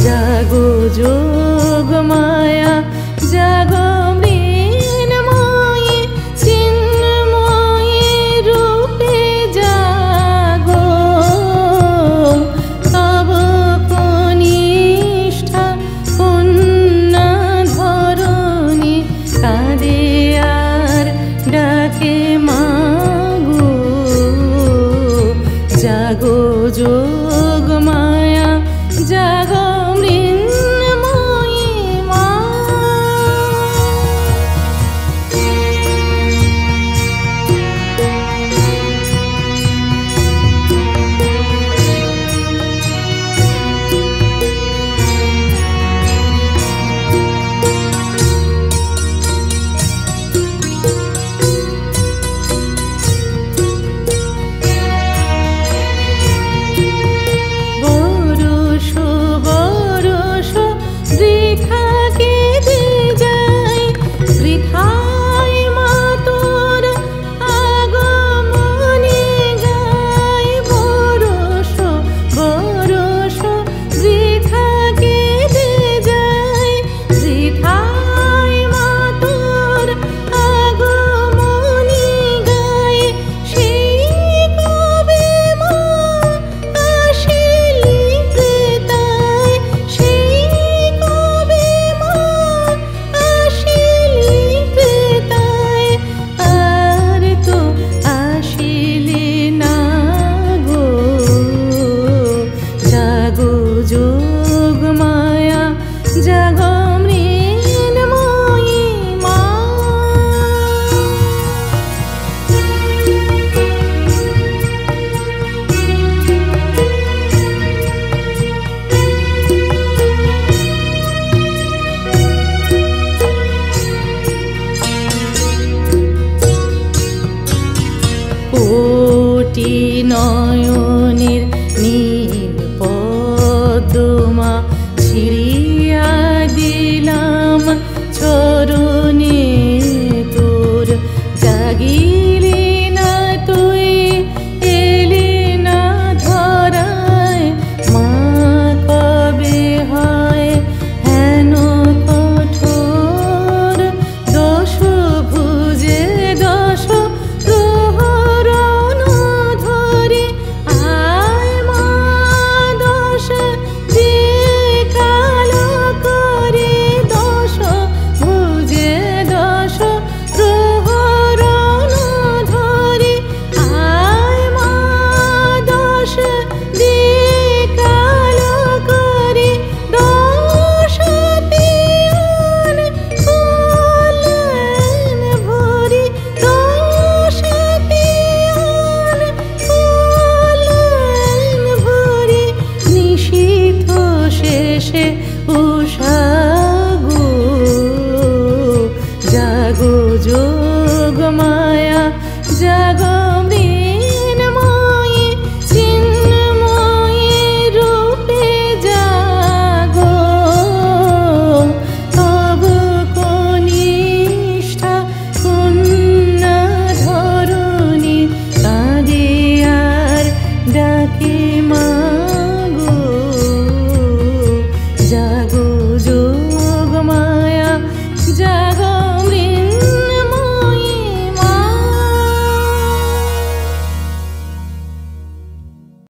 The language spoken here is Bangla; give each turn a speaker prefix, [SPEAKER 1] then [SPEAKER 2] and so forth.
[SPEAKER 1] জাগো যোগ মায়া জাগো মৃন্ময়ী চিন্ময়ী রূপে জাগো তব কনিষ্ঠা কন্যা ধরণী কাঁদে আর ডাকে মাগো জাগো যোগ মায়া জাগো যোগ মায়া জাগো মৃন্ময়ী মা। কোটি নয়নের নীল পদ্মা ছিড়িয়া দিলাম চরণে তোর জাগিলি না তুই এলি না ধরায় মা কবে হয় হেন কঠোর দশ ভুজে দশ প্রহরণ ধরি আয় মা দশ যে কালো করে দশ ভুজে দশ প্রহরণ ধরি আয় মা দশ যে কালো করে দশ তিয়ান কল্যাণ ভরি দশ তিয়ান কল্যাণ ভরি নিশীথ শেষে উষাগো জাগো যোগ মায়া জাগো